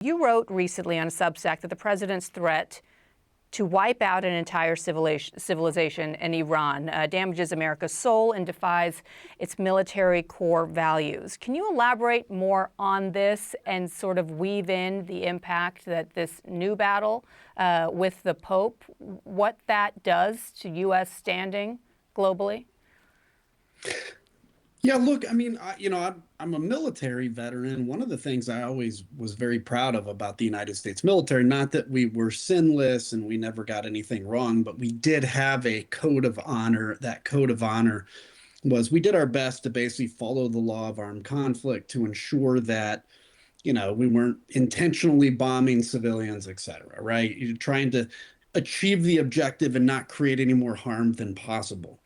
You wrote recently on a Substack that the president's threat to wipe out an entire civilization in Iran damages America's soul and defies its military core values. Can you elaborate more on this and sort of weave in the impact that this new battle with the Pope, what that does to U.S. standing globally? Yeah, look, I mean, I'm a military veteran. One of the things I always was very proud of about the United States military, not that we were sinless and we never got anything wrong, but we did have a code of honor. That code of honor was we did our best to basically follow the law of armed conflict to ensure that, we weren't intentionally bombing civilians, et cetera, right? You're trying to achieve the objective and not create any more harm than possible.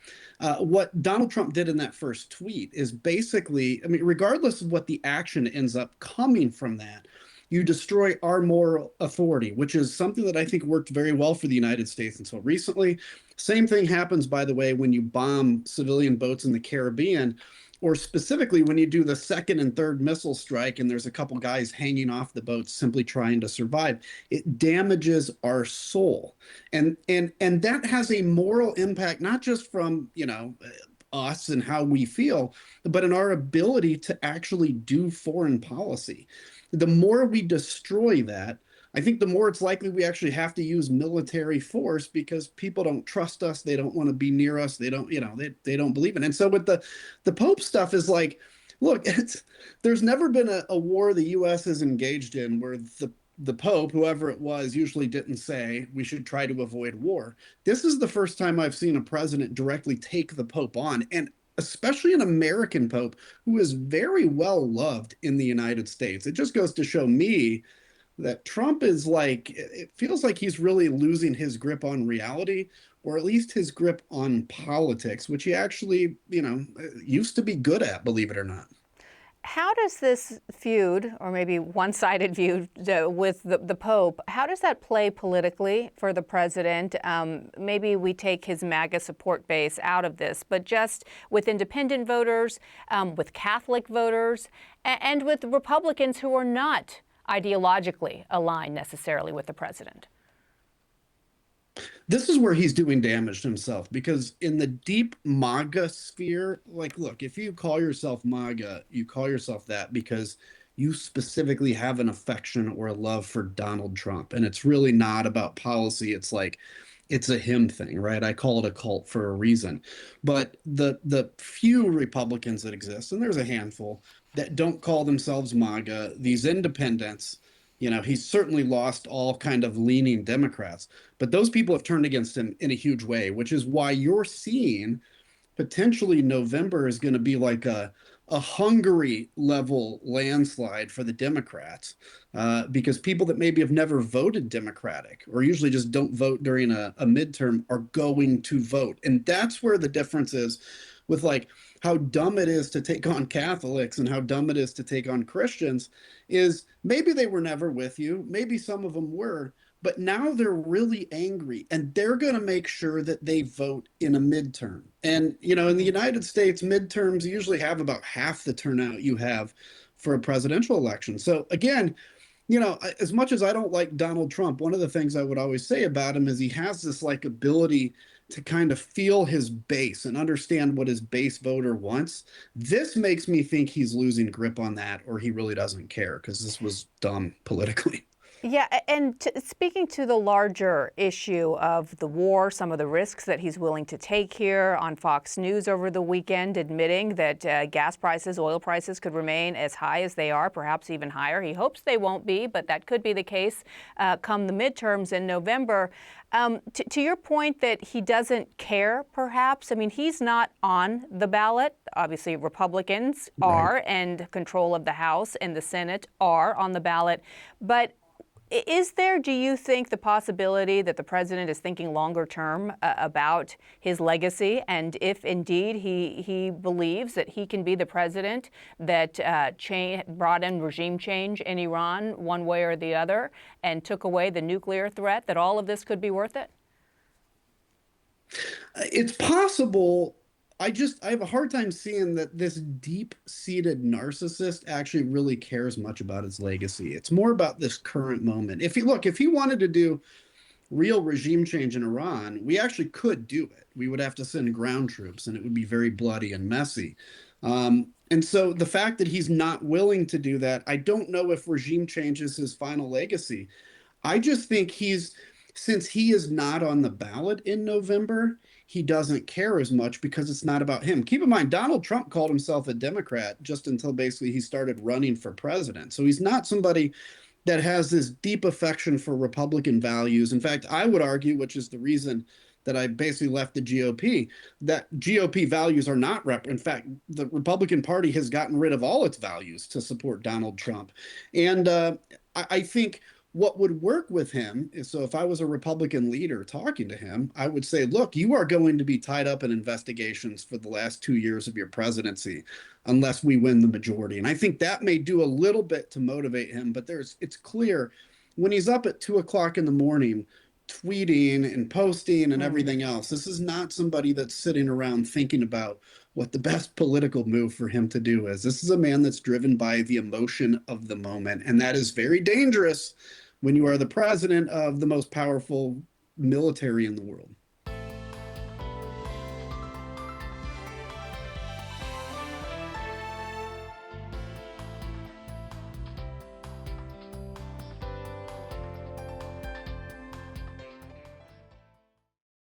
What Donald Trump did in that first tweet is basically, I mean, regardless of what the action ends up coming from that, you destroy our moral authority, which is something that I think worked very well for the United States until recently. Same thing happens, by the way, when you bomb civilian boats in the Caribbean, or specifically when you do the second and third missile strike and there's a couple guys hanging off the boat simply trying to survive. It damages our soul. And that has a moral impact, not just from, us and how we feel, but in our ability to actually do foreign policy. The more we destroy that, I think the more it's likely we actually have to use military force because people don't trust us. They don't want to be near us. They don't, they don't believe in it. And so with the Pope stuff is like, look, there's never been a war the U.S. is engaged in where the Pope, whoever it was, usually didn't say we should try to avoid war. This is the first time I've seen a president directly take the Pope on, and especially an American Pope who is very well loved in the United States. It just goes to show me that Trump is like, it feels like he's really losing his grip on reality, or at least his grip on politics, which he actually, used to be good at, believe it or not. How does this feud, or maybe one-sided feud with the Pope, how does that play politically for the president? Maybe we take his MAGA support base out of this, but just with independent voters, with Catholic voters, and with Republicans who are not ideologically aligned necessarily with the president. This is where he's doing damage to himself, because in the deep MAGA sphere, like, look, if you call yourself MAGA, you call yourself that because you specifically have an affection or a love for Donald Trump. And it's really not about policy. It's like, it's a him thing, right? I call it a cult for a reason. But the few Republicans that exist, and there's a handful, that don't call themselves MAGA, these independents, he's certainly lost all kind of leaning Democrats, but those people have turned against him in a huge way, which is why you're seeing potentially November is going to be like a Hungary level landslide for the Democrats, because people that maybe have never voted Democratic or usually just don't vote during a midterm are going to vote. And that's where the difference is with like how dumb it is to take on Catholics and how dumb it is to take on Christians. Is maybe they were never with you, maybe some of them were, but now they're really angry and they're going to make sure that they vote in a midterm. And, in the United States, midterms usually have about half the turnout you have for a presidential election. So again, as much as I don't like Donald Trump, one of the things I would always say about him is he has this like ability to kind of feel his base and understand what his base voter wants. This makes me think he's losing grip on that, or he really doesn't care, because this was dumb politically. Yeah, and speaking to the larger issue of the war, some of the risks that he's willing to take here on Fox News over the weekend, admitting that gas prices, oil prices could remain as high as they are, perhaps even higher. He hopes they won't be, but that could be the case come the midterms in November. To your point that he doesn't care, perhaps, I mean, he's not on the ballot. Obviously, Republicans are, and control of the House and the Senate are on the ballot. But is there, do you think, the possibility that the president is thinking longer term about his legacy? And if indeed he believes that he can be the president that brought in regime change in Iran one way or the other and took away the nuclear threat, that all of this could be worth it? It's possible. I have a hard time seeing that this deep-seated narcissist actually really cares much about his legacy. It's more about this current moment. If he wanted to do real regime change in Iran, we actually could do it. We would have to send ground troops, and it would be very bloody and messy. And so the fact that he's not willing to do that, I don't know if regime change is his final legacy. I just think since he is not on the ballot in November, he doesn't care as much because it's not about him. Keep in mind, Donald Trump called himself a Democrat just until basically he started running for president. So he's not somebody that has this deep affection for Republican values. In fact, I would argue, which is the reason that I basically left the GOP, that GOP values are not in fact, the Republican Party has gotten rid of all its values to support Donald Trump. And I think what would work with him is, so if I was a Republican leader talking to him, I would say, look, you are going to be tied up in investigations for the last 2 years of your presidency unless we win the majority. And I think that may do a little bit to motivate him, but it's clear when he's up at 2 o'clock in the morning tweeting and posting and everything else, this is not somebody that's sitting around thinking about what the best political move for him to do is. This is a man that's driven by the emotion of the moment, and that is very dangerous when you are the president of the most powerful military in the world.